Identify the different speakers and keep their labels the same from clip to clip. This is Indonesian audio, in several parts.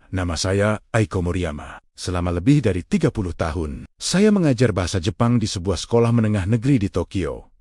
Speaker 1: Nama saya Aiko Moriyama. Selama lebih dari 30 tahun, saya mengajar bahasa Jepang di sebuah sekolah menengah negeri di Tokyo.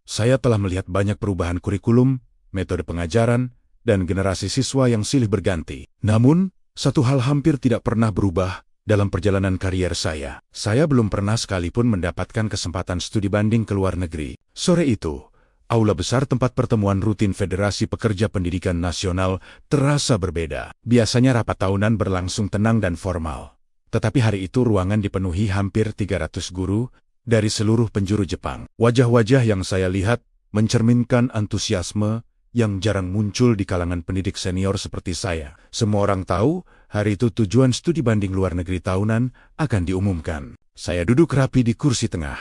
Speaker 1: Saya telah melihat banyak perubahan kurikulum, metode pengajaran, dan generasi siswa yang silih berganti. Namun, satu hal hampir tidak pernah berubah dalam perjalanan karier saya. Saya belum pernah sekalipun mendapatkan kesempatan studi banding ke luar negeri. Sore itu, aula besar tempat pertemuan rutin Federasi Pekerja Pendidikan Nasional terasa berbeda. Biasanya rapat tahunan berlangsung tenang dan formal. Tetapi hari itu ruangan dipenuhi hampir 300 guru dari seluruh penjuru Jepang. Wajah-wajah yang saya lihat mencerminkan antusiasme yang jarang muncul di kalangan pendidik senior seperti saya. Semua orang tahu hari itu tujuan studi banding luar negeri tahunan akan diumumkan. Saya duduk rapi di kursi tengah.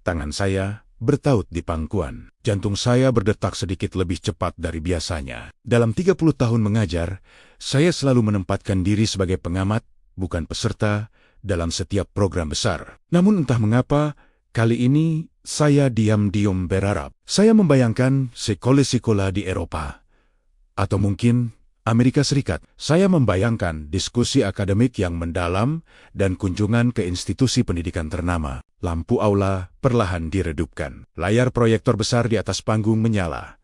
Speaker 1: Tangan saya bertaut di pangkuan. Jantung saya berdetak sedikit lebih cepat dari biasanya. Dalam 30 tahun mengajar, saya selalu menempatkan diri sebagai pengamat, bukan peserta, dalam setiap program besar. Namun entah mengapa, kali ini saya diam-diam berharap. Saya membayangkan sekolah-sekolah di Eropa. Atau mungkin Amerika Serikat. Saya membayangkan diskusi akademik yang mendalam dan kunjungan ke institusi pendidikan ternama. Lampu aula perlahan diredupkan. Layar proyektor besar di atas panggung menyala.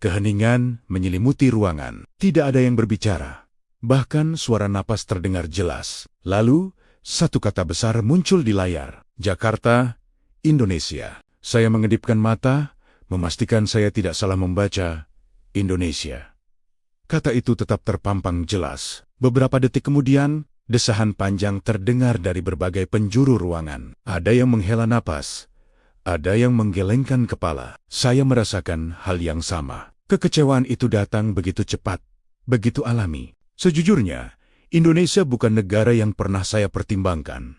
Speaker 1: Keheningan menyelimuti ruangan. Tidak ada yang berbicara. Bahkan suara napas terdengar jelas. Lalu, satu kata besar muncul di layar. Jakarta, Indonesia. Saya mengedipkan mata, memastikan saya tidak salah membaca Indonesia. Kata itu tetap terpampang jelas. Beberapa detik kemudian, desahan panjang terdengar dari berbagai penjuru ruangan. Ada yang menghela napas, ada yang menggelengkan kepala. Saya merasakan hal yang sama. Kekecewaan itu datang begitu cepat, begitu alami. Sejujurnya, Indonesia bukan negara yang pernah saya pertimbangkan.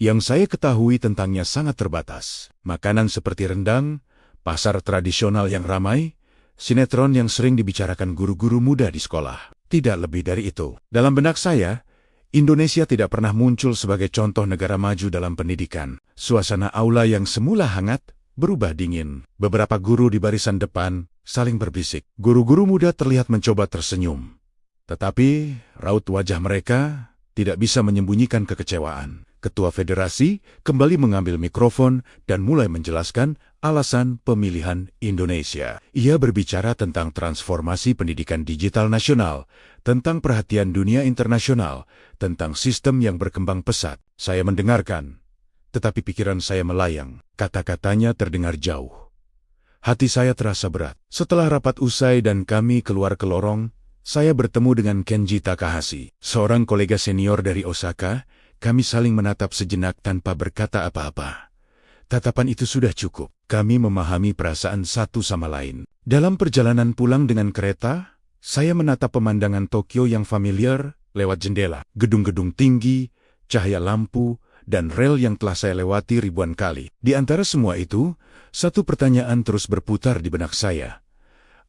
Speaker 1: Yang saya ketahui tentangnya sangat terbatas. Makanan seperti rendang, pasar tradisional yang ramai, sinetron yang sering dibicarakan guru-guru muda di sekolah. Tidak lebih dari itu. Dalam benak saya, Indonesia tidak pernah muncul sebagai contoh negara maju dalam pendidikan. Suasana aula yang semula hangat berubah dingin. Beberapa guru di barisan depan saling berbisik. Guru-guru muda terlihat mencoba tersenyum. Tetapi raut wajah mereka tidak bisa menyembunyikan kekecewaan. Ketua federasi kembali mengambil mikrofon dan mulai menjelaskan alasan pemilihan Indonesia. Ia berbicara tentang transformasi pendidikan digital nasional, tentang perhatian dunia internasional, tentang sistem yang berkembang pesat. Saya mendengarkan, tetapi pikiran saya melayang. Kata-katanya terdengar jauh. Hati saya terasa berat. Setelah rapat usai dan kami keluar ke lorong, saya bertemu dengan Kenji Takahashi, seorang kolega senior dari Osaka. Kami saling menatap sejenak tanpa berkata apa-apa. Tatapan itu sudah cukup. Kami memahami perasaan satu sama lain. Dalam perjalanan pulang dengan kereta, saya menatap pemandangan Tokyo yang familiar lewat jendela. Gedung-gedung tinggi, cahaya lampu, dan rel yang telah saya lewati ribuan kali. Di antara semua itu, satu pertanyaan terus berputar di benak saya.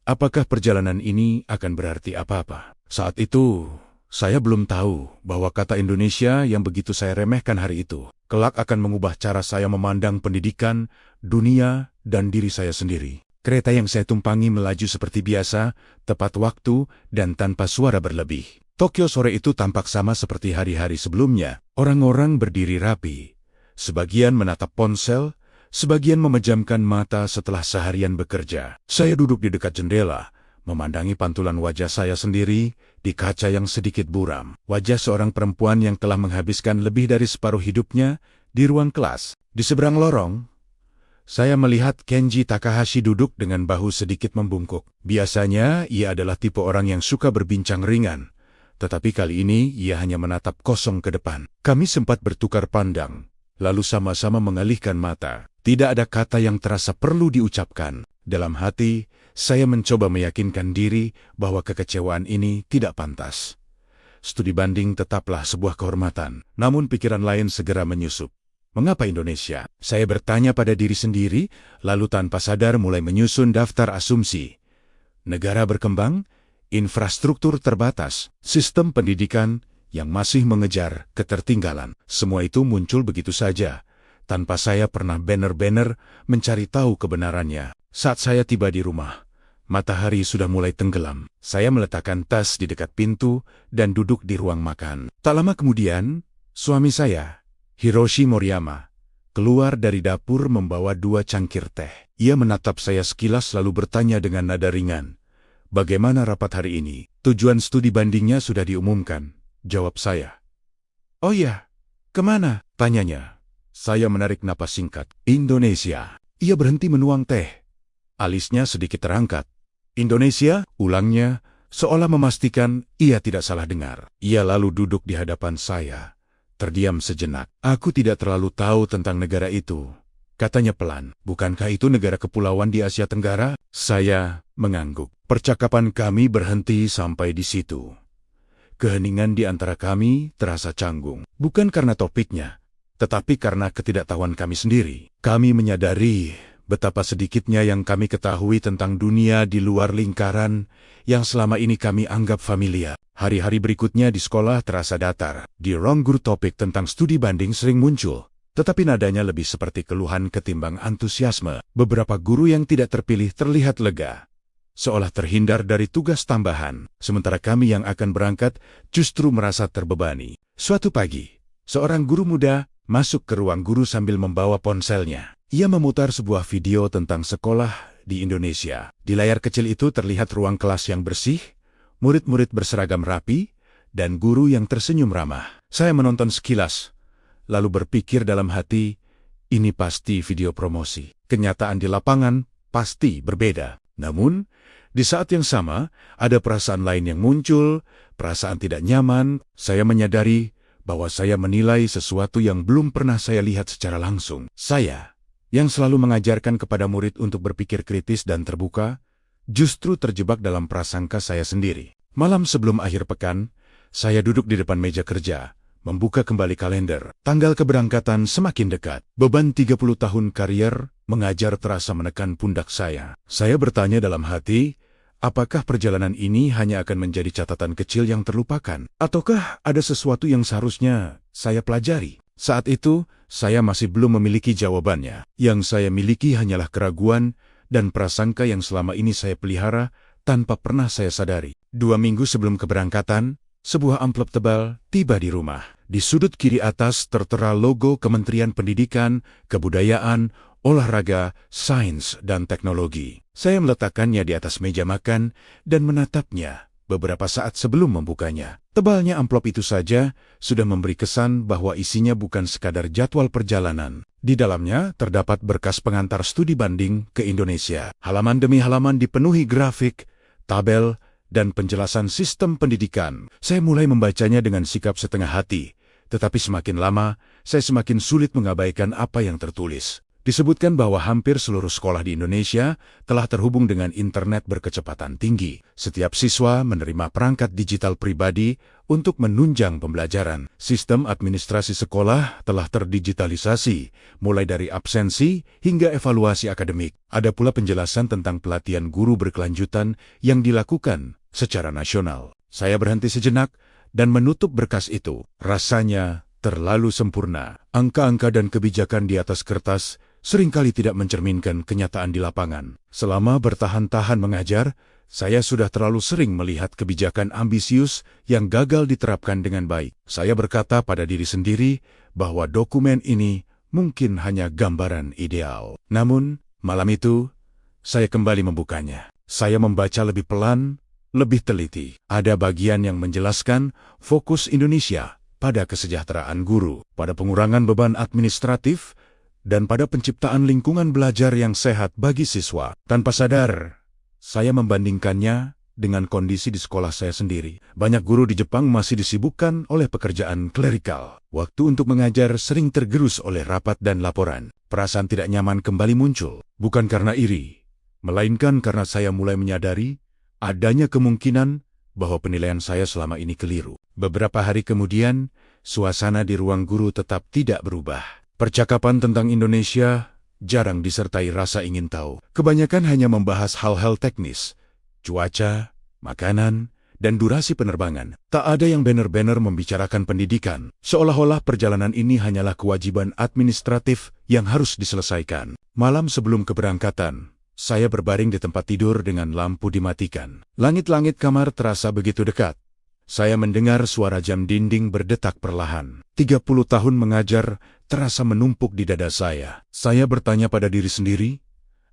Speaker 1: Apakah perjalanan ini akan berarti apa-apa? Saat itu, saya belum tahu bahwa kata Indonesia yang begitu saya remehkan hari itu, kelak akan mengubah cara saya memandang pendidikan, dunia, dan diri saya sendiri. Kereta yang saya tumpangi melaju seperti biasa, tepat waktu, dan tanpa suara berlebih. Tokyo sore itu tampak sama seperti hari-hari sebelumnya. Orang-orang berdiri rapi. Sebagian menatap ponsel, sebagian memejamkan mata setelah seharian bekerja. Saya duduk di dekat jendela, memandangi pantulan wajah saya sendiri di kaca yang sedikit buram. Wajah seorang perempuan yang telah menghabiskan lebih dari separuh hidupnya di ruang kelas. Di seberang lorong, saya melihat Kenji Takahashi duduk dengan bahu sedikit membungkuk. Biasanya ia adalah tipe orang yang suka berbincang ringan, tetapi kali ini ia hanya menatap kosong ke depan. Kami sempat bertukar pandang, lalu sama-sama mengalihkan mata. Tidak ada kata yang terasa perlu diucapkan. Dalam hati, saya mencoba meyakinkan diri bahwa kekecewaan ini tidak pantas. Studi banding tetaplah sebuah kehormatan. Namun pikiran lain segera menyusup. Mengapa Indonesia? Saya bertanya pada diri sendiri, lalu tanpa sadar mulai menyusun daftar asumsi. Negara berkembang, infrastruktur terbatas, sistem pendidikan yang masih mengejar ketertinggalan. Semua itu muncul begitu saja, tanpa saya pernah benar-benar mencari tahu kebenarannya. Saat saya tiba di rumah, Matahari sudah mulai tenggelam. Saya meletakkan tas di dekat pintu dan duduk di ruang makan. Tak lama kemudian, suami saya, Hiroshi Moriyama, keluar dari dapur membawa 2 cangkir teh. Ia menatap saya sekilas lalu bertanya dengan nada ringan, "Bagaimana rapat hari ini?" "Tujuan studi bandingnya sudah diumumkan," jawab saya. "Oh ya, kemana?" tanyanya. Saya menarik napas singkat. "Indonesia." Ia berhenti menuang teh. Alisnya sedikit terangkat. "Indonesia?" ulangnya, seolah memastikan ia tidak salah dengar. Ia lalu duduk di hadapan saya. Terdiam sejenak. "Aku tidak terlalu tahu tentang negara itu," katanya pelan. "Bukankah itu negara kepulauan di Asia Tenggara?" Saya mengangguk. Percakapan kami berhenti sampai di situ. Keheningan di antara kami terasa canggung. Bukan karena topiknya, tetapi karena ketidaktahuan kami sendiri. Kami menyadari betapa sedikitnya yang kami ketahui tentang dunia di luar lingkaran yang selama ini kami anggap familiar. Hari-hari berikutnya di sekolah terasa datar. Di ruang guru topik tentang studi banding sering muncul, tetapi nadanya lebih seperti keluhan ketimbang antusiasme. Beberapa guru yang tidak terpilih terlihat lega, seolah terhindar dari tugas tambahan, sementara kami yang akan berangkat justru merasa terbebani. Suatu pagi, seorang guru muda masuk ke ruang guru sambil membawa ponselnya. Ia memutar sebuah video tentang sekolah di Indonesia. Di layar kecil itu terlihat ruang kelas yang bersih, murid-murid berseragam rapi, dan guru yang tersenyum ramah. Saya menonton sekilas, lalu berpikir dalam hati, ini pasti video promosi. Kenyataan di lapangan pasti berbeda. Namun, di saat yang sama, ada perasaan lain yang muncul, perasaan tidak nyaman. Saya menyadari bahwa saya menilai sesuatu yang belum pernah saya lihat secara langsung. Saya, yang selalu mengajarkan kepada murid untuk berpikir kritis dan terbuka, justru terjebak dalam prasangka saya sendiri. Malam sebelum akhir pekan, saya duduk di depan meja kerja, membuka kembali kalender. Tanggal keberangkatan semakin dekat. Beban 30 tahun karier mengajar terasa menekan pundak saya. Saya bertanya dalam hati, apakah perjalanan ini hanya akan menjadi catatan kecil yang terlupakan? Ataukah ada sesuatu yang seharusnya saya pelajari? Saat itu, saya masih belum memiliki jawabannya. Yang saya miliki hanyalah keraguan dan prasangka yang selama ini saya pelihara tanpa pernah saya sadari. 2 minggu sebelum keberangkatan, sebuah amplop tebal tiba di rumah. Di sudut kiri atas tertera logo Kementerian Pendidikan, Kebudayaan, Olahraga, Sains, dan Teknologi. Saya meletakkannya di atas meja makan dan menatapnya beberapa saat sebelum membukanya. Tebalnya amplop itu saja sudah memberi kesan bahwa isinya bukan sekadar jadwal perjalanan. Di dalamnya terdapat berkas pengantar studi banding ke Indonesia. Halaman demi halaman dipenuhi grafik, tabel, dan penjelasan sistem pendidikan. Saya mulai membacanya dengan sikap setengah hati, tetapi semakin lama, saya semakin sulit mengabaikan apa yang tertulis. Disebutkan bahwa hampir seluruh sekolah di Indonesia telah terhubung dengan internet berkecepatan tinggi. Setiap siswa menerima perangkat digital pribadi untuk menunjang pembelajaran. Sistem administrasi sekolah telah terdigitalisasi, mulai dari absensi hingga evaluasi akademik. Ada pula penjelasan tentang pelatihan guru berkelanjutan yang dilakukan secara nasional. Saya berhenti sejenak dan menutup berkas itu. Rasanya terlalu sempurna. Angka-angka dan kebijakan di atas kertas seringkali tidak mencerminkan kenyataan di lapangan. Selama bertahan-tahan mengajar, saya sudah terlalu sering melihat kebijakan ambisius yang gagal diterapkan dengan baik. Saya berkata pada diri sendiri bahwa dokumen ini mungkin hanya gambaran ideal. Namun, malam itu, saya kembali membukanya. Saya membaca lebih pelan, lebih teliti. Ada bagian yang menjelaskan fokus Indonesia pada kesejahteraan guru, pada pengurangan beban administratif, dan pada penciptaan lingkungan belajar yang sehat bagi siswa. Tanpa sadar, saya membandingkannya dengan kondisi di sekolah saya sendiri. Banyak guru di Jepang masih disibukkan oleh pekerjaan klerikal. Waktu untuk mengajar sering tergerus oleh rapat dan laporan. Perasaan tidak nyaman kembali muncul. Bukan karena iri, melainkan karena saya mulai menyadari adanya kemungkinan bahwa penilaian saya selama ini keliru. Beberapa hari kemudian, suasana di ruang guru tetap tidak berubah. Percakapan tentang Indonesia jarang disertai rasa ingin tahu. Kebanyakan hanya membahas hal-hal teknis, cuaca, makanan, dan durasi penerbangan. Tak ada yang benar-benar membicarakan pendidikan, seolah-olah perjalanan ini hanyalah kewajiban administratif yang harus diselesaikan. Malam sebelum keberangkatan, Saya berbaring di tempat tidur dengan lampu dimatikan. Langit-langit kamar terasa begitu dekat. Saya mendengar suara jam dinding berdetak perlahan. 30 tahun mengajar terasa menumpuk di dada saya. Saya bertanya pada diri sendiri,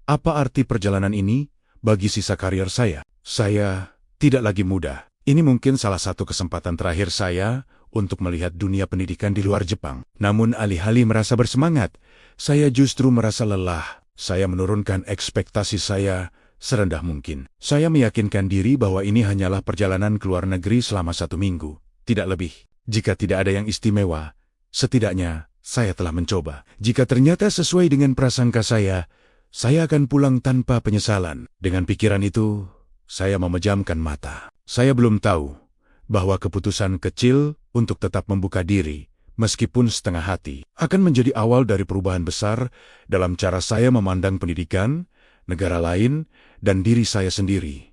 Speaker 1: apa arti perjalanan ini bagi sisa karier saya? Saya tidak lagi muda. Ini mungkin salah satu kesempatan terakhir saya untuk melihat dunia pendidikan di luar Jepang. Namun alih-alih merasa bersemangat, saya justru merasa lelah. Saya menurunkan ekspektasi saya serendah mungkin. Saya meyakinkan diri bahwa ini hanyalah perjalanan ke luar negeri selama 1 minggu, tidak lebih. Jika tidak ada yang istimewa, setidaknya saya telah mencoba. Jika ternyata sesuai dengan prasangka saya akan pulang tanpa penyesalan. Dengan pikiran itu, saya memejamkan mata. Saya belum tahu bahwa keputusan kecil untuk tetap membuka diri, meskipun setengah hati, akan menjadi awal dari perubahan besar dalam cara saya memandang pendidikan, negara lain, dan diri saya sendiri.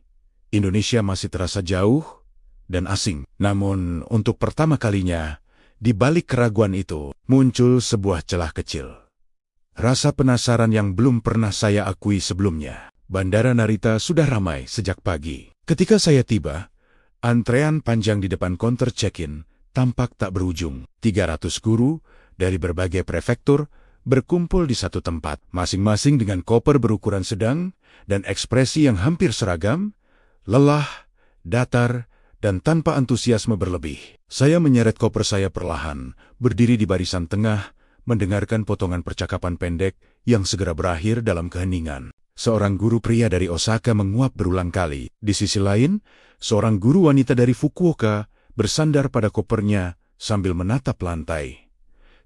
Speaker 1: Indonesia masih terasa jauh dan asing. Namun, untuk pertama kalinya, di balik keraguan itu, muncul sebuah celah kecil. Rasa penasaran yang belum pernah saya akui sebelumnya. Bandara Narita sudah ramai sejak pagi. Ketika saya tiba, antrean panjang di depan konter check-in tampak tak berujung. 300 guru dari berbagai prefektur berkumpul di satu tempat, masing-masing dengan koper berukuran sedang dan ekspresi yang hampir seragam, lelah, datar, dan tanpa antusiasme berlebih. Saya menyeret koper saya perlahan, berdiri di barisan tengah, mendengarkan potongan percakapan pendek yang segera berakhir dalam keheningan. Seorang guru pria dari Osaka menguap berulang kali. Di sisi lain, seorang guru wanita dari Fukuoka bersandar pada kopernya sambil menatap lantai.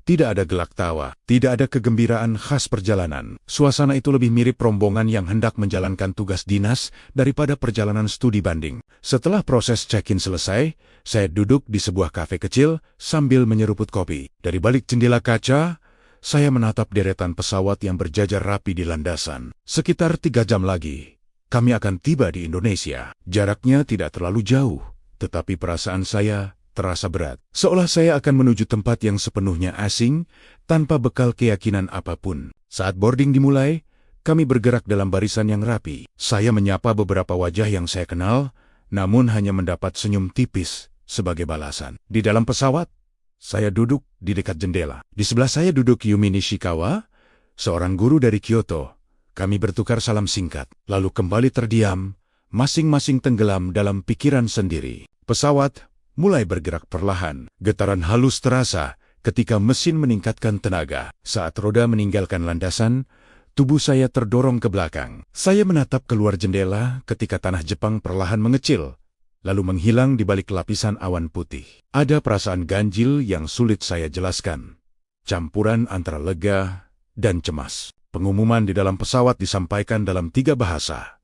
Speaker 1: Tidak ada gelak tawa, tidak ada kegembiraan khas perjalanan. Suasana itu lebih mirip rombongan yang hendak menjalankan tugas dinas daripada perjalanan studi banding. Setelah proses check-in selesai, saya duduk di sebuah kafe kecil sambil menyeruput kopi. Dari balik jendela kaca, saya menatap deretan pesawat yang berjajar rapi di landasan. Sekitar 3 jam lagi, kami akan tiba di Indonesia. Jaraknya tidak terlalu jauh, tetapi perasaan saya terasa berat. Seolah saya akan menuju tempat yang sepenuhnya asing, tanpa bekal keyakinan apapun. Saat boarding dimulai, kami bergerak dalam barisan yang rapi. Saya menyapa beberapa wajah yang saya kenal, namun hanya mendapat senyum tipis sebagai balasan. Di dalam pesawat, saya duduk di dekat jendela. Di sebelah saya duduk Yumi Nishikawa, seorang guru dari Kyoto. Kami bertukar salam singkat, lalu kembali terdiam, masing-masing tenggelam dalam pikiran sendiri. Pesawat mulai bergerak perlahan. Getaran halus terasa ketika mesin meningkatkan tenaga. Saat roda meninggalkan landasan, tubuh saya terdorong ke belakang. Saya menatap keluar jendela ketika tanah Jepang perlahan mengecil, lalu menghilang di balik lapisan awan putih. Ada perasaan ganjil yang sulit saya jelaskan. Campuran antara lega dan cemas. Pengumuman di dalam pesawat disampaikan dalam 3 bahasa.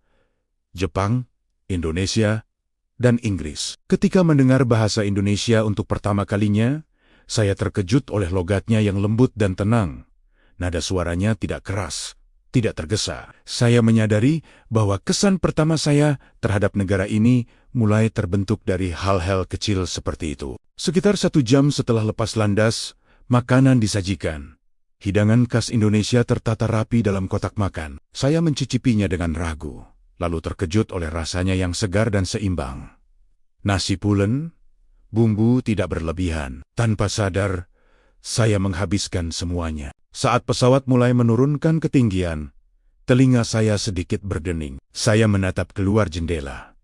Speaker 1: Jepang, Indonesia, dan Inggris. Ketika mendengar bahasa Indonesia untuk pertama kalinya, saya terkejut oleh logatnya yang lembut dan tenang. Nada suaranya tidak keras, tidak tergesa. Saya menyadari bahwa kesan pertama saya terhadap negara ini mulai terbentuk dari hal-hal kecil seperti itu. Sekitar 1 jam setelah lepas landas, makanan disajikan. Hidangan khas Indonesia tertata rapi dalam kotak makan. Saya mencicipinya dengan ragu, lalu terkejut oleh rasanya yang segar dan seimbang. Nasi pulen, bumbu tidak berlebihan. Tanpa sadar, saya menghabiskan semuanya. Saat pesawat mulai menurunkan ketinggian, telinga saya sedikit berdening. Saya menatap keluar jendela,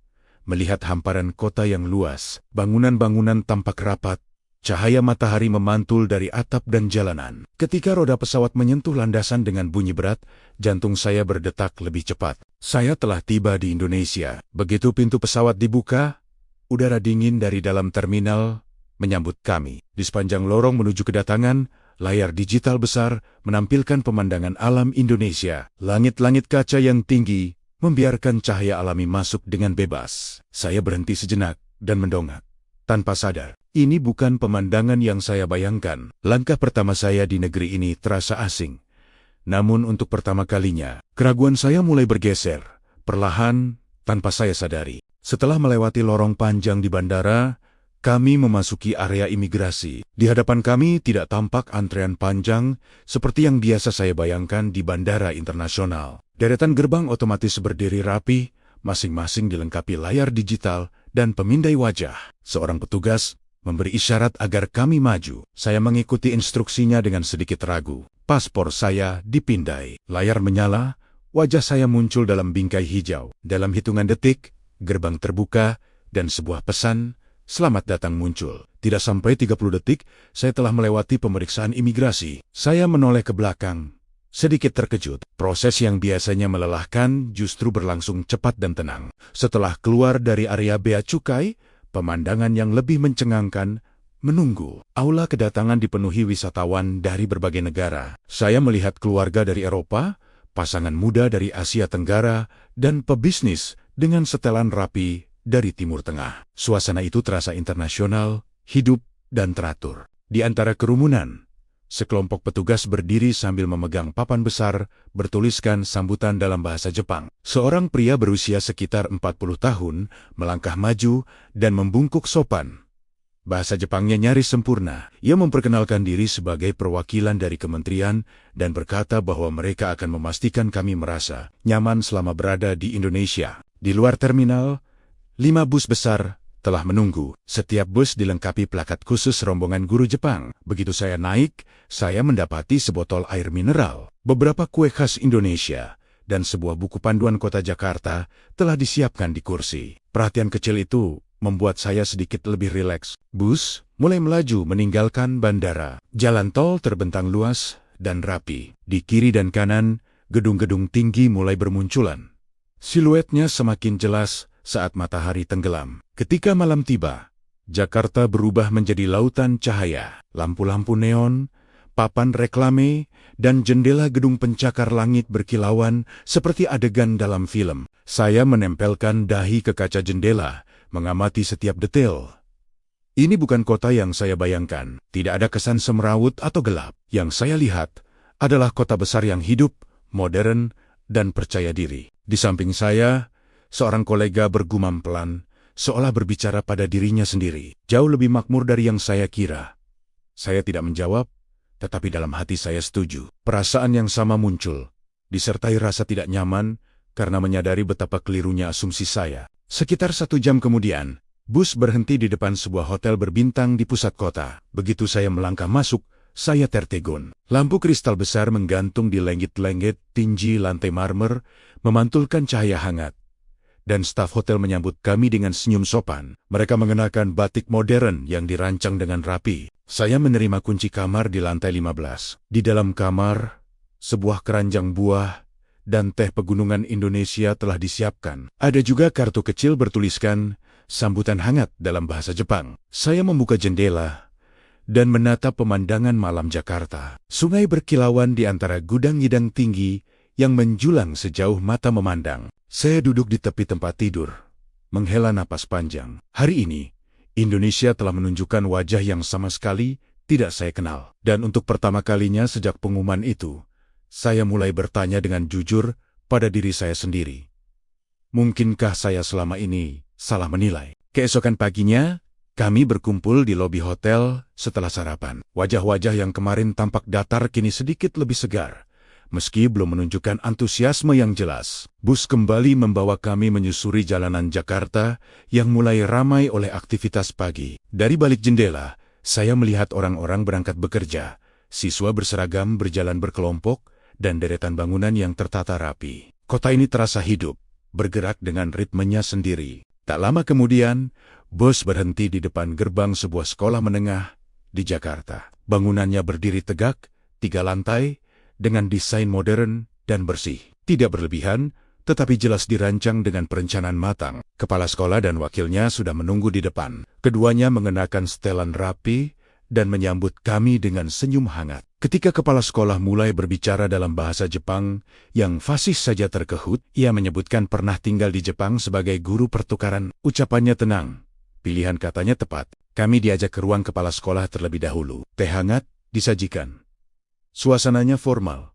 Speaker 1: melihat hamparan kota yang luas. Bangunan-bangunan tampak rapat, cahaya matahari memantul dari atap dan jalanan. Ketika roda pesawat menyentuh landasan dengan bunyi berat, jantung saya berdetak lebih cepat. Saya telah tiba di Indonesia. Begitu pintu pesawat dibuka, udara dingin dari dalam terminal menyambut kami. Di sepanjang lorong menuju kedatangan, layar digital besar menampilkan pemandangan alam Indonesia. Langit-langit kaca yang tinggi membiarkan cahaya alami masuk dengan bebas. Saya berhenti sejenak dan mendongak. Tanpa sadar, ini bukan pemandangan yang saya bayangkan. Langkah pertama saya di negeri ini terasa asing. Namun untuk pertama kalinya, keraguan saya mulai bergeser, perlahan tanpa saya sadari. Setelah melewati lorong panjang di bandara, Kami memasuki area imigrasi. Di hadapan kami tidak tampak antrean panjang seperti yang biasa saya bayangkan di bandara internasional. Deretan gerbang otomatis berdiri rapi, masing-masing dilengkapi layar digital dan pemindai wajah. Seorang petugas memberi isyarat agar kami maju. Saya mengikuti instruksinya dengan sedikit ragu. Paspor saya dipindai. Layar menyala, wajah saya muncul dalam bingkai hijau. Dalam hitungan detik, gerbang terbuka dan sebuah pesan, "Selamat datang" muncul. Tidak sampai 30 detik, saya telah melewati pemeriksaan imigrasi. Saya menoleh ke belakang, sedikit terkejut. Proses yang biasanya melelahkan justru berlangsung cepat dan tenang. Setelah keluar dari area bea cukai, pemandangan yang lebih mencengangkan menunggu. Aula kedatangan dipenuhi wisatawan dari berbagai negara. Saya melihat keluarga dari Eropa, pasangan muda dari Asia Tenggara, dan pebisnis dengan setelan rapi dari Timur Tengah. Suasana itu terasa internasional, hidup, dan teratur. Di antara kerumunan, sekelompok petugas berdiri sambil memegang papan besar bertuliskan sambutan dalam bahasa Jepang. Seorang pria berusia sekitar 40 tahun melangkah maju dan membungkuk sopan. Bahasa Jepangnya nyaris sempurna. Ia memperkenalkan diri sebagai perwakilan dari kementerian dan berkata bahwa mereka akan memastikan kami merasa nyaman selama berada di Indonesia. Di luar terminal, 5 bus besar telah menunggu. Setiap bus dilengkapi plakat khusus rombongan guru Jepang. Begitu saya naik, saya mendapati sebotol air mineral, beberapa kue khas Indonesia, dan sebuah buku panduan kota Jakarta telah disiapkan di kursi. Perhatian kecil itu membuat saya sedikit lebih rileks. Bus mulai melaju meninggalkan bandara. Jalan tol terbentang luas dan rapi. Di kiri dan kanan, gedung-gedung tinggi mulai bermunculan. Siluetnya semakin jelas saat matahari tenggelam. Ketika malam tiba, Jakarta berubah menjadi lautan cahaya. Lampu-lampu neon, papan reklame, dan jendela gedung pencakar langit berkilauan seperti adegan dalam film. Saya menempelkan dahi ke kaca jendela, mengamati setiap detail. Ini bukan kota yang saya bayangkan. Tidak ada kesan semrawut atau gelap. Yang saya lihat adalah kota besar yang hidup, modern, dan percaya diri. Di samping saya, seorang kolega bergumam pelan, seolah berbicara pada dirinya sendiri. Jauh lebih makmur dari yang saya kira. Saya tidak menjawab, tetapi dalam hati saya setuju. Perasaan yang sama muncul, disertai rasa tidak nyaman karena menyadari betapa kelirunya asumsi saya. Sekitar 1 jam kemudian, bus berhenti di depan sebuah hotel berbintang di pusat kota. Begitu saya melangkah masuk, saya tertegun. Lampu kristal besar menggantung di lenggit-lenggit tinggi lantai marmer, memantulkan cahaya hangat. Dan staf hotel menyambut kami dengan senyum sopan. Mereka mengenakan batik modern yang dirancang dengan rapi. Saya menerima kunci kamar di lantai 15. Di dalam kamar, sebuah keranjang buah dan teh pegunungan Indonesia telah disiapkan. Ada juga kartu kecil bertuliskan sambutan hangat dalam bahasa Jepang. Saya membuka jendela dan menatap pemandangan malam Jakarta. Sungai berkilauan di antara gudang-gidang tinggi yang menjulang sejauh mata memandang. Saya duduk di tepi tempat tidur, menghela napas panjang. Hari ini, Indonesia telah menunjukkan wajah yang sama sekali tidak saya kenal. Dan untuk pertama kalinya sejak pengumuman itu, saya mulai bertanya dengan jujur pada diri saya sendiri. Mungkinkah saya selama ini salah menilai? Keesokan paginya, kami berkumpul di lobi hotel setelah sarapan. Wajah-wajah yang kemarin tampak datar kini sedikit lebih segar. Meski belum menunjukkan antusiasme yang jelas, bus kembali membawa kami menyusuri jalanan Jakarta yang mulai ramai oleh aktivitas pagi. Dari balik jendela, saya melihat orang-orang berangkat bekerja, siswa berseragam berjalan berkelompok, dan deretan bangunan yang tertata rapi. Kota ini terasa hidup, bergerak dengan ritmenya sendiri. Tak lama kemudian, bus berhenti di depan gerbang sebuah sekolah menengah di Jakarta. Bangunannya berdiri tegak, 3 lantai, dengan desain modern dan bersih. Tidak berlebihan, tetapi jelas dirancang dengan perencanaan matang. Kepala sekolah dan wakilnya sudah menunggu di depan. Keduanya mengenakan setelan rapi dan menyambut kami dengan senyum hangat. Ketika kepala sekolah mulai berbicara dalam bahasa Jepang yang fasih saja terkehut, ia menyebutkan pernah tinggal di Jepang sebagai guru pertukaran. Ucapannya tenang, pilihan katanya tepat. Kami diajak ke ruang kepala sekolah terlebih dahulu. Teh hangat disajikan. Suasananya formal,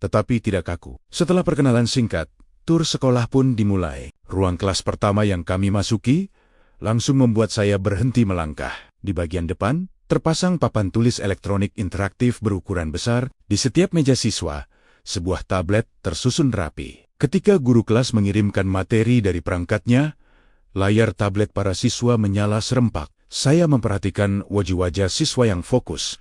Speaker 1: tetapi tidak kaku. Setelah perkenalan singkat, tur sekolah pun dimulai. Ruang kelas pertama yang kami masuki langsung membuat saya berhenti melangkah. Di bagian depan, terpasang papan tulis elektronik interaktif berukuran besar. Di setiap meja siswa, sebuah tablet tersusun rapi. Ketika guru kelas mengirimkan materi dari perangkatnya, layar tablet para siswa menyala serempak. Saya memperhatikan wajah-wajah siswa yang fokus,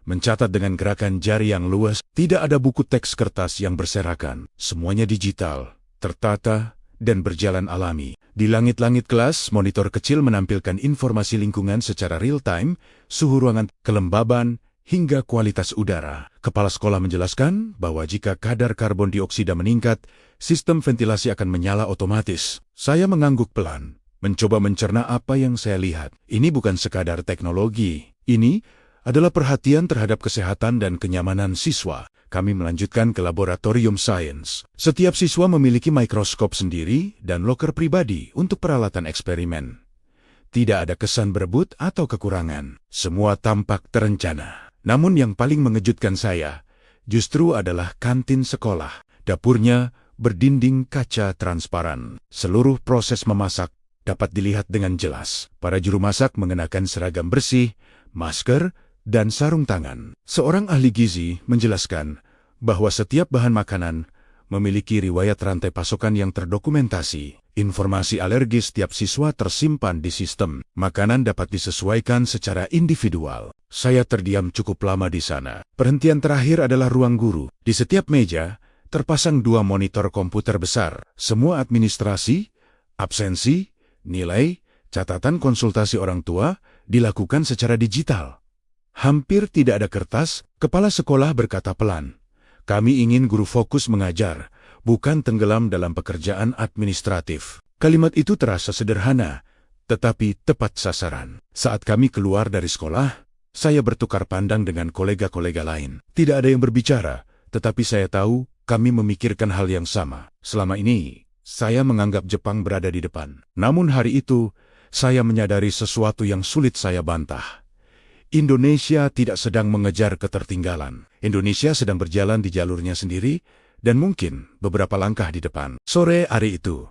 Speaker 1: mencatat dengan gerakan jari yang luas. Tidak ada buku teks kertas yang berserakan. Semuanya digital, tertata, dan berjalan alami. Di langit-langit kelas, monitor kecil menampilkan informasi lingkungan secara real-time, suhu ruangan, kelembaban, hingga kualitas udara. Kepala sekolah menjelaskan bahwa jika kadar karbon dioksida meningkat, sistem ventilasi akan menyala otomatis. Saya mengangguk pelan, mencoba mencerna apa yang saya lihat. Ini bukan sekadar teknologi. Ini adalah perhatian terhadap kesehatan dan kenyamanan siswa. Kami melanjutkan ke laboratorium sains. Setiap siswa memiliki mikroskop sendiri dan loker pribadi untuk peralatan eksperimen. Tidak ada kesan berebut atau kekurangan. Semua tampak terencana. Namun yang paling mengejutkan saya justru adalah kantin sekolah. Dapurnya berdinding kaca transparan. Seluruh proses memasak dapat dilihat dengan jelas. Para juru masak mengenakan seragam bersih, masker, dan sarung tangan. Seorang ahli gizi menjelaskan bahwa setiap bahan makanan memiliki riwayat rantai pasokan yang terdokumentasi. Informasi alergis setiap siswa tersimpan di sistem. Makanan dapat disesuaikan secara individual. Saya terdiam cukup lama di sana. Perhentian terakhir adalah ruang guru. Di setiap meja terpasang 2 monitor komputer besar. Semua administrasi, absensi, nilai, catatan konsultasi orang tua dilakukan secara digital. Hampir tidak ada kertas. Kepala sekolah berkata pelan, "Kami ingin guru fokus mengajar, bukan tenggelam dalam pekerjaan administratif." Kalimat itu terasa sederhana, tetapi tepat sasaran. Saat kami keluar dari sekolah, saya bertukar pandang dengan kolega-kolega lain. Tidak ada yang berbicara, tetapi saya tahu kami memikirkan hal yang sama. Selama ini, saya menganggap Jepang berada di depan. Namun hari itu, saya menyadari sesuatu yang sulit saya bantah. Indonesia tidak sedang mengejar ketertinggalan. Indonesia sedang berjalan di jalurnya sendiri dan mungkin beberapa langkah di depan. Sore hari itu,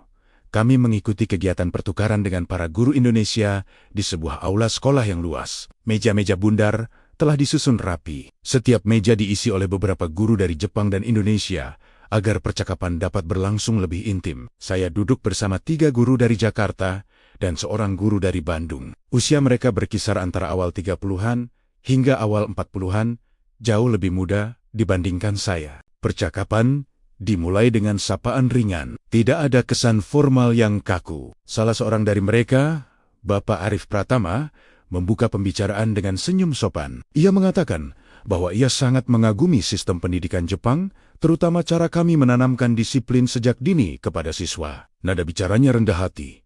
Speaker 1: kami mengikuti kegiatan pertukaran dengan para guru Indonesia di sebuah aula sekolah yang luas. Meja-meja bundar telah disusun rapi. Setiap meja diisi oleh beberapa guru dari Jepang dan Indonesia agar percakapan dapat berlangsung lebih intim. Saya duduk bersama 3 guru dari Jakarta dan seorang guru dari Bandung. Usia mereka berkisar antara awal 30-an hingga awal 40-an, jauh lebih muda dibandingkan saya. Percakapan dimulai dengan sapaan ringan. Tidak ada kesan formal yang kaku. Salah seorang dari mereka, Bapak Arif Pratama, membuka pembicaraan dengan senyum sopan. Ia mengatakan bahwa ia sangat mengagumi sistem pendidikan Jepang, terutama cara kami menanamkan disiplin sejak dini kepada siswa. Nada bicaranya rendah hati.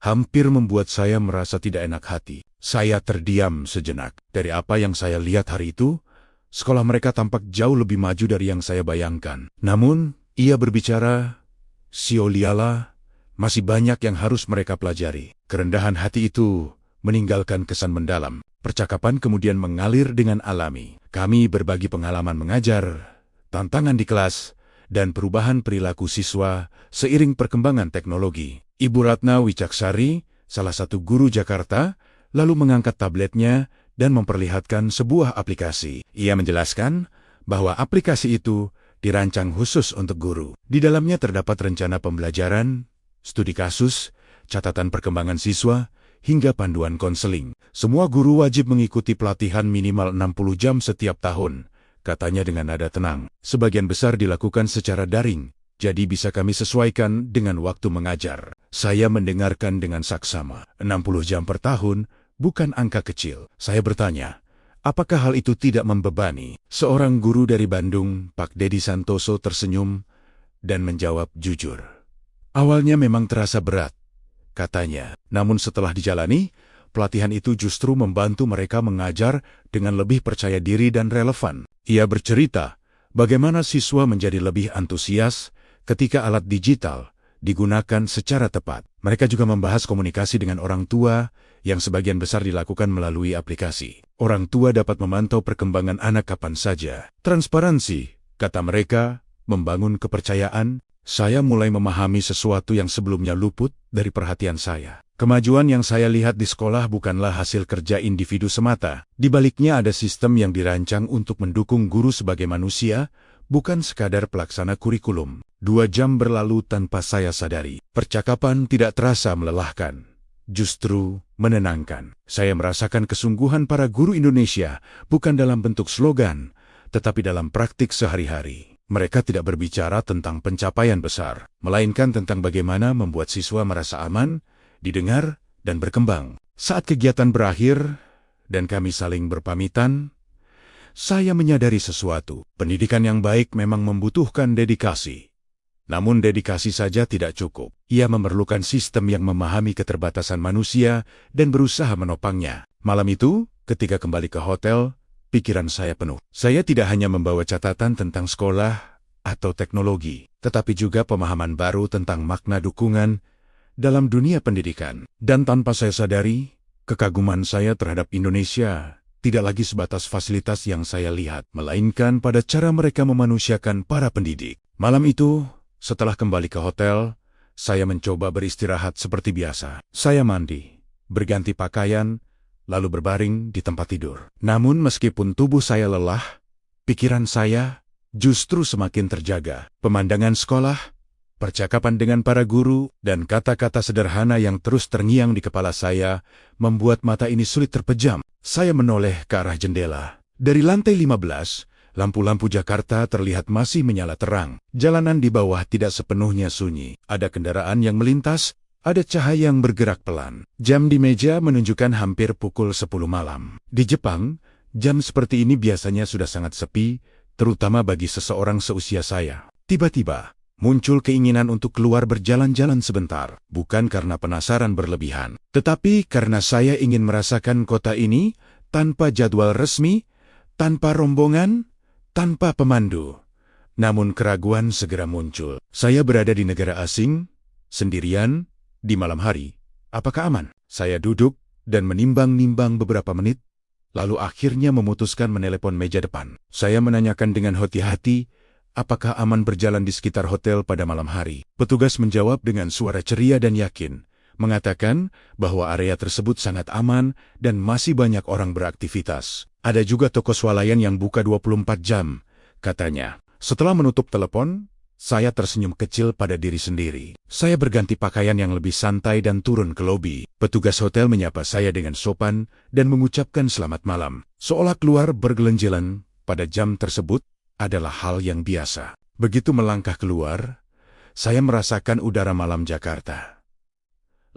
Speaker 1: Hampir membuat saya merasa tidak enak hati. Saya terdiam sejenak. Dari apa yang saya lihat hari itu, sekolah mereka tampak jauh lebih maju dari yang saya bayangkan. Namun, ia berbicara, "Sioliala, masih banyak yang harus mereka pelajari." Kerendahan hati itu meninggalkan kesan mendalam. Percakapan kemudian mengalir dengan alami. Kami berbagi pengalaman mengajar, tantangan di kelas, dan perubahan perilaku siswa seiring perkembangan teknologi. Ibu Ratna Wicaksari, salah satu guru Jakarta, lalu mengangkat tabletnya dan memperlihatkan sebuah aplikasi. Ia menjelaskan bahwa aplikasi itu dirancang khusus untuk guru. Di dalamnya terdapat rencana pembelajaran, studi kasus, catatan perkembangan siswa, hingga panduan konseling. Semua guru wajib mengikuti pelatihan minimal 60 jam setiap tahun, katanya dengan nada tenang. Sebagian besar dilakukan secara daring, jadi bisa kami sesuaikan dengan waktu mengajar. Saya mendengarkan dengan saksama. 60 jam per tahun bukan angka kecil. Saya bertanya, apakah hal itu tidak membebani? Seorang guru dari Bandung, Pak Dedi Santoso, tersenyum dan menjawab jujur. Awalnya memang terasa berat, katanya. Namun setelah dijalani, pelatihan itu justru membantu mereka mengajar dengan lebih percaya diri dan relevan. Ia bercerita bagaimana siswa menjadi lebih antusias ketika alat digital digunakan secara tepat. Mereka juga membahas komunikasi dengan orang tua yang sebagian besar dilakukan melalui aplikasi. Orang tua dapat memantau perkembangan anak kapan saja. Transparansi, kata mereka, membangun kepercayaan. Saya mulai memahami sesuatu yang sebelumnya luput dari perhatian saya. Kemajuan yang saya lihat di sekolah bukanlah hasil kerja individu semata. Di baliknya ada sistem yang dirancang untuk mendukung guru sebagai manusia, bukan sekadar pelaksana kurikulum. 2 jam berlalu tanpa saya sadari. Percakapan tidak terasa melelahkan, justru menenangkan. Saya merasakan kesungguhan para guru Indonesia, bukan dalam bentuk slogan, tetapi dalam praktik sehari-hari. Mereka tidak berbicara tentang pencapaian besar, melainkan tentang bagaimana membuat siswa merasa aman, didengar, dan berkembang. Saat kegiatan berakhir, dan kami saling berpamitan, saya menyadari sesuatu. Pendidikan yang baik memang membutuhkan dedikasi. Namun dedikasi saja tidak cukup. Ia memerlukan sistem yang memahami keterbatasan manusia dan berusaha menopangnya. Malam itu, ketika kembali ke hotel, pikiran saya penuh. Saya tidak hanya membawa catatan tentang sekolah atau teknologi, tetapi juga pemahaman baru tentang makna dukungan dalam dunia pendidikan. Dan tanpa saya sadari, kekaguman saya terhadap Indonesia tidak lagi sebatas fasilitas yang saya lihat, melainkan pada cara mereka memanusiakan para pendidik. Malam itu, setelah kembali ke hotel, saya mencoba beristirahat seperti biasa. Saya mandi, berganti pakaian, lalu berbaring di tempat tidur. Namun meskipun tubuh saya lelah, pikiran saya justru semakin terjaga. Pemandangan sekolah, percakapan dengan para guru, dan kata-kata sederhana yang terus terngiang di kepala saya membuat mata ini sulit terpejam. Saya menoleh ke arah jendela. Dari lantai 15, lampu-lampu Jakarta terlihat masih menyala terang. Jalanan di bawah tidak sepenuhnya sunyi. Ada kendaraan yang melintas, ada cahaya yang bergerak pelan. Jam di meja menunjukkan hampir pukul 10 malam. Di Jepang, jam seperti ini biasanya sudah sangat sepi, terutama bagi seseorang seusia saya. Tiba-tiba, muncul keinginan untuk keluar berjalan-jalan sebentar, bukan karena penasaran berlebihan, tetapi karena saya ingin merasakan kota ini tanpa jadwal resmi, tanpa rombongan, tanpa pemandu. Namun keraguan segera muncul. Saya berada di negara asing, sendirian, di malam hari. Apakah aman? Saya duduk dan menimbang-nimbang beberapa menit, lalu akhirnya memutuskan menelepon meja depan. Saya menanyakan dengan hati-hati, apakah aman berjalan di sekitar hotel pada malam hari? Petugas menjawab dengan suara ceria dan yakin, mengatakan bahwa area tersebut sangat aman dan masih banyak orang beraktivitas. Ada juga toko swalayan yang buka 24 jam, katanya. Setelah menutup telepon, saya tersenyum kecil pada diri sendiri. Saya berganti pakaian yang lebih santai dan turun ke lobi. Petugas hotel menyapa saya dengan sopan dan mengucapkan selamat malam. Seolah keluar bergelenjelan pada jam tersebut adalah hal yang biasa. Begitu melangkah keluar, saya merasakan udara malam Jakarta.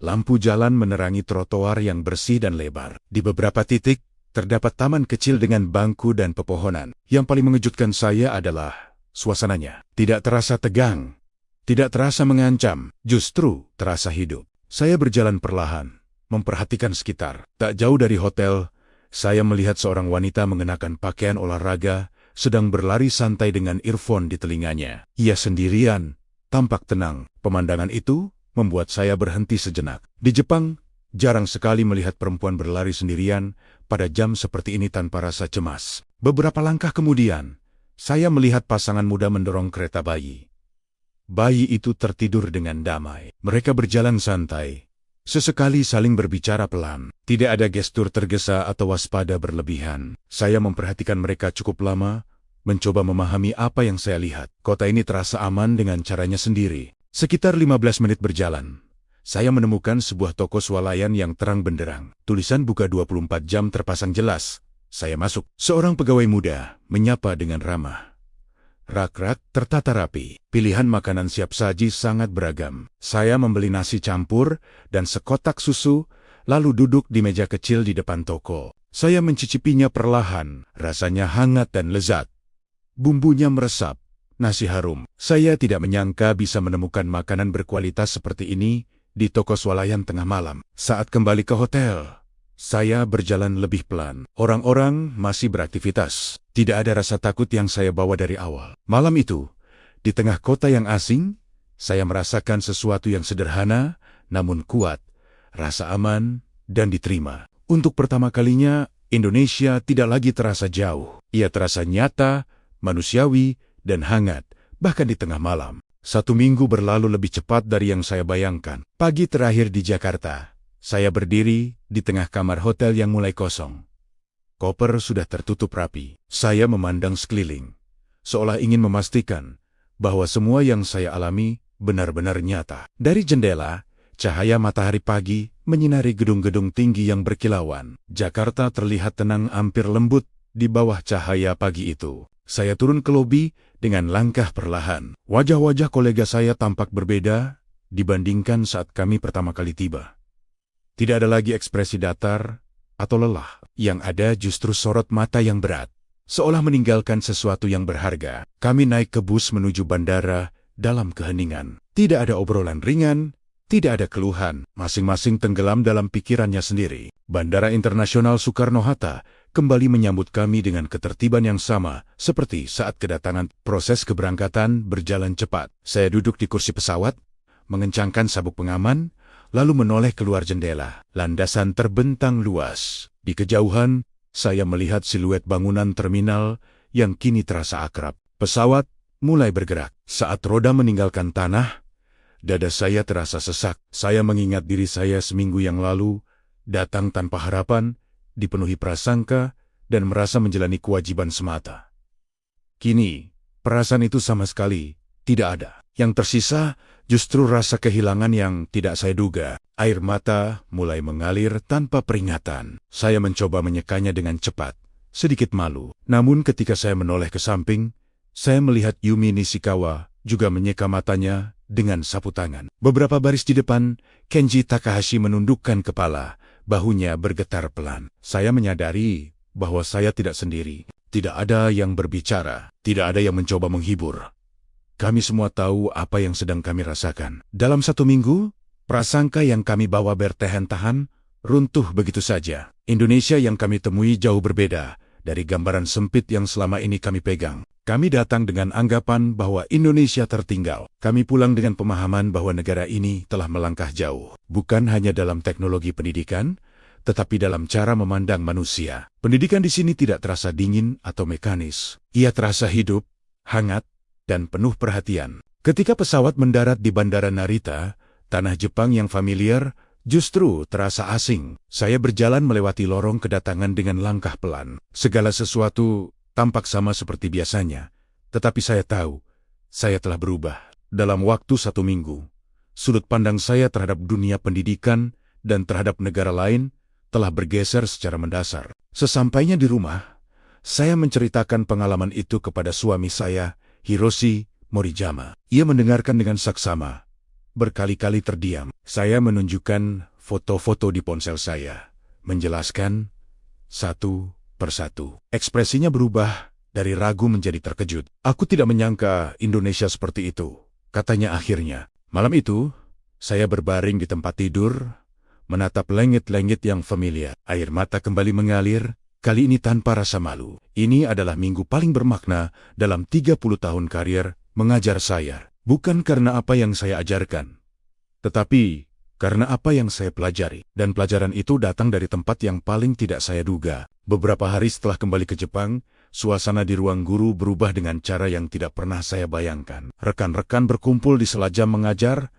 Speaker 1: Lampu jalan menerangi trotoar yang bersih dan lebar. Di beberapa titik, terdapat taman kecil dengan bangku dan pepohonan. Yang paling mengejutkan saya adalah suasananya. Tidak terasa tegang, tidak terasa mengancam, justru terasa hidup. Saya berjalan perlahan, memperhatikan sekitar. Tak jauh dari hotel, saya melihat seorang wanita mengenakan pakaian olahraga, sedang berlari santai dengan earphone di telinganya. Ia sendirian, tampak tenang. Pemandangan itu membuat saya berhenti sejenak. Di Jepang, jarang sekali melihat perempuan berlari sendirian pada jam seperti ini tanpa rasa cemas. Beberapa langkah kemudian, saya melihat pasangan muda mendorong kereta bayi. Bayi itu tertidur dengan damai. Mereka berjalan santai, sesekali saling berbicara pelan. Tidak ada gestur tergesa atau waspada berlebihan. Saya memperhatikan mereka cukup lama, mencoba memahami apa yang saya lihat. Kota ini terasa aman dengan caranya sendiri. Sekitar 15 menit berjalan, saya menemukan sebuah toko swalayan yang terang benderang. Tulisan buka 24 jam terpasang jelas. Saya masuk. Seorang pegawai muda menyapa dengan ramah. Rak-rak tertata rapi. Pilihan makanan siap saji sangat beragam. Saya membeli nasi campur dan sekotak susu, lalu duduk di meja kecil di depan toko. Saya mencicipinya perlahan. Rasanya hangat dan lezat. Bumbunya meresap, nasi harum. Saya tidak menyangka bisa menemukan makanan berkualitas seperti ini di toko swalayan tengah malam. Saat kembali ke hotel, saya berjalan lebih pelan. Orang-orang masih beraktivitas. Tidak ada rasa takut yang saya bawa dari awal. Malam itu, di tengah kota yang asing, saya merasakan sesuatu yang sederhana, namun kuat, rasa aman, dan diterima. Untuk pertama kalinya, Indonesia tidak lagi terasa jauh. Ia terasa nyata, manusiawi, dan hangat, bahkan di tengah malam. 1 minggu berlalu lebih cepat dari yang saya bayangkan. Pagi terakhir di Jakarta, Saya berdiri di tengah kamar hotel yang mulai kosong. Koper sudah tertutup rapi. Saya memandang sekeliling, seolah ingin memastikan bahwa semua yang saya alami benar-benar nyata. Dari jendela, cahaya matahari pagi menyinari gedung-gedung tinggi yang berkilauan. Jakarta terlihat tenang hampir lembut di bawah cahaya pagi itu. Saya turun ke lobi dengan langkah perlahan. Wajah-wajah kolega saya tampak berbeda dibandingkan saat kami pertama kali tiba. Tidak ada lagi ekspresi datar atau lelah. Yang ada justru sorot mata yang berat, seolah meninggalkan sesuatu yang berharga. Kami naik ke bus menuju bandara dalam keheningan. Tidak ada obrolan ringan, tidak ada keluhan. Masing-masing tenggelam dalam pikirannya sendiri. Bandara Internasional Soekarno-Hatta kembali menyambut kami dengan ketertiban yang sama seperti saat kedatangan. Proses keberangkatan berjalan cepat. Saya duduk di kursi pesawat, mengencangkan sabuk pengaman, lalu menoleh keluar jendela. Landasan terbentang luas. Di kejauhan, saya melihat siluet bangunan terminal yang kini terasa akrab. Pesawat mulai bergerak. Saat roda meninggalkan tanah, dada saya terasa sesak. Saya mengingat diri saya seminggu yang lalu, datang tanpa harapan, dipenuhi prasangka, dan merasa menjalani kewajiban semata. Kini, perasaan itu sama sekali tidak ada. Yang tersisa justru rasa kehilangan yang tidak saya duga. Air mata mulai mengalir tanpa peringatan. Saya mencoba menyekanya dengan cepat, sedikit malu. Namun ketika saya menoleh ke samping, saya melihat Yumi Nishikawa juga menyeka matanya dengan sapu tangan. Beberapa baris di depan, Kenji Takahashi menundukkan kepala, bahunya bergetar pelan. Saya menyadari bahwa saya tidak sendiri. Tidak ada yang berbicara, tidak ada yang mencoba menghibur. Kami semua tahu apa yang sedang kami rasakan. Dalam 1 minggu, prasangka yang kami bawa bertahan-tahan runtuh begitu saja. Indonesia yang kami temui jauh berbeda dari gambaran sempit yang selama ini kami pegang. Kami datang dengan anggapan bahwa Indonesia tertinggal. Kami pulang dengan pemahaman bahwa negara ini telah melangkah jauh. Bukan hanya dalam teknologi pendidikan, tetapi dalam cara memandang manusia. Pendidikan di sini tidak terasa dingin atau mekanis. Ia terasa hidup, hangat, dan penuh perhatian. Ketika pesawat mendarat di Bandara Narita, tanah Jepang yang familiar justru terasa asing. Saya berjalan melewati lorong kedatangan dengan langkah pelan. Segala sesuatu tampak sama seperti biasanya, tetapi saya tahu, saya telah berubah. Dalam waktu 1 minggu, sudut pandang saya terhadap dunia pendidikan dan terhadap negara lain telah bergeser secara mendasar. Sesampainya di rumah, saya menceritakan pengalaman itu kepada suami saya, Hiroshi Moriyama. Ia mendengarkan dengan saksama, berkali-kali terdiam. Saya menunjukkan foto-foto di ponsel saya, menjelaskan satu persatu. Ekspresinya berubah dari ragu menjadi terkejut. Aku tidak menyangka Indonesia seperti itu, katanya akhirnya. Malam itu, saya berbaring di tempat tidur, menatap langit-langit yang familiar. Air mata kembali mengalir, kali ini tanpa rasa malu. Ini adalah minggu paling bermakna dalam 30 tahun karier mengajar saya. Bukan karena apa yang saya ajarkan, tetapi karena apa yang saya pelajari. Dan pelajaran itu datang dari tempat yang paling tidak saya duga. Beberapa hari setelah kembali ke Jepang, suasana di ruang guru berubah dengan cara yang tidak pernah saya bayangkan. Rekan-rekan berkumpul di sela jam mengajar,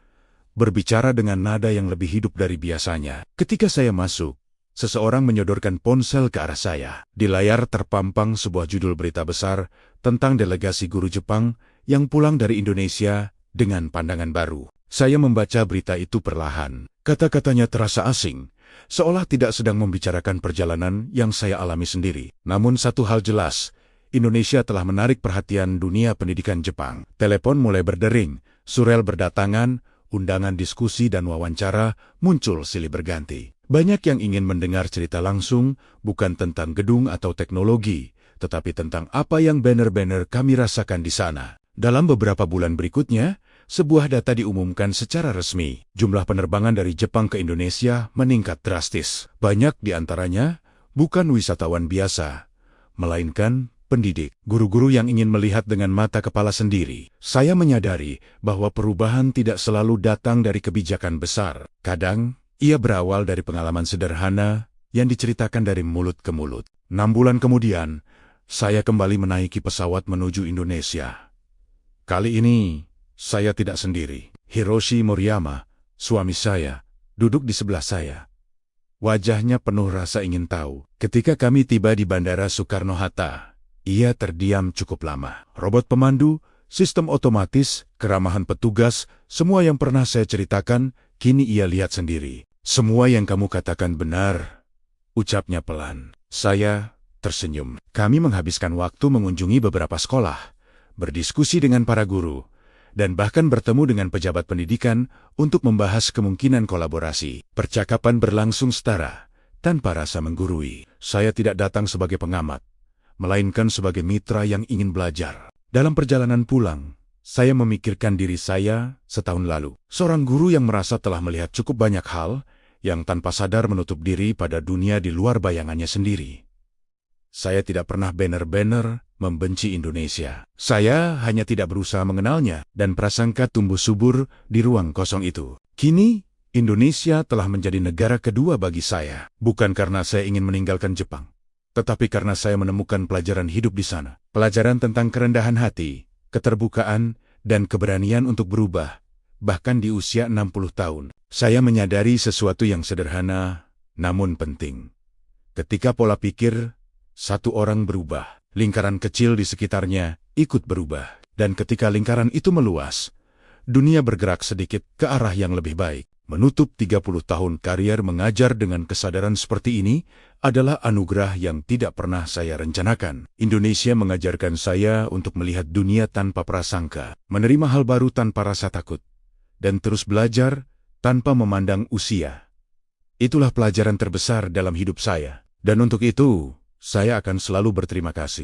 Speaker 1: berbicara dengan nada yang lebih hidup dari biasanya. Ketika saya masuk, seseorang menyodorkan ponsel ke arah saya. Di layar terpampang sebuah judul berita besar tentang delegasi guru Jepang yang pulang dari Indonesia dengan pandangan baru. Saya membaca berita itu perlahan. Kata-katanya terasa asing, seolah tidak sedang membicarakan perjalanan yang saya alami sendiri. Namun satu hal jelas, Indonesia telah menarik perhatian dunia pendidikan Jepang. Telepon mulai berdering, surel berdatangan, undangan diskusi dan wawancara muncul silih berganti. Banyak yang ingin mendengar cerita langsung, bukan tentang gedung atau teknologi, tetapi tentang apa yang banner-banner kami rasakan di sana. Dalam beberapa bulan berikutnya, sebuah data diumumkan secara resmi. Jumlah penerbangan dari Jepang ke Indonesia meningkat drastis. Banyak di antaranya bukan wisatawan biasa, melainkan pendidik, guru-guru yang ingin melihat dengan mata kepala sendiri. Saya menyadari bahwa perubahan tidak selalu datang dari kebijakan besar. Kadang, ia berawal dari pengalaman sederhana yang diceritakan dari mulut ke mulut. 6 bulan kemudian, saya kembali menaiki pesawat menuju Indonesia. Kali ini, saya tidak sendiri. Hiroshi Moriyama, suami saya, duduk di sebelah saya. Wajahnya penuh rasa ingin tahu. Ketika kami tiba di Bandara Soekarno-Hatta, ia terdiam cukup lama. Robot pemandu, sistem otomatis, keramahan petugas, semua yang pernah saya ceritakan, kini ia lihat sendiri. Semua yang kamu katakan benar, ucapnya pelan. Saya tersenyum. Kami menghabiskan waktu mengunjungi beberapa sekolah, berdiskusi dengan para guru, dan bahkan bertemu dengan pejabat pendidikan untuk membahas kemungkinan kolaborasi. Percakapan berlangsung setara, tanpa rasa menggurui. Saya tidak datang sebagai pengamat, melainkan sebagai mitra yang ingin belajar. Dalam perjalanan pulang, saya memikirkan diri saya setahun lalu. Seorang guru yang merasa telah melihat cukup banyak hal, yang tanpa sadar menutup diri pada dunia di luar bayangannya sendiri. Saya tidak pernah benar-benar membenci Indonesia. Saya hanya tidak berusaha mengenalnya, dan prasangka tumbuh subur di ruang kosong itu. Kini, Indonesia telah menjadi negara kedua bagi saya. Bukan karena saya ingin meninggalkan Jepang, tetapi karena saya menemukan pelajaran hidup di sana. Pelajaran tentang kerendahan hati, keterbukaan, dan keberanian untuk berubah, bahkan di usia 60 tahun. Saya menyadari sesuatu yang sederhana, namun penting. Ketika pola pikir satu orang berubah, lingkaran kecil di sekitarnya ikut berubah. Dan ketika lingkaran itu meluas, dunia bergerak sedikit ke arah yang lebih baik. Menutup 30 tahun karier mengajar dengan kesadaran seperti ini adalah anugerah yang tidak pernah saya rencanakan. Indonesia mengajarkan saya untuk melihat dunia tanpa prasangka, menerima hal baru tanpa rasa takut, dan terus belajar tanpa memandang usia. Itulah pelajaran terbesar dalam hidup saya. Dan untuk itu, saya akan selalu berterima kasih.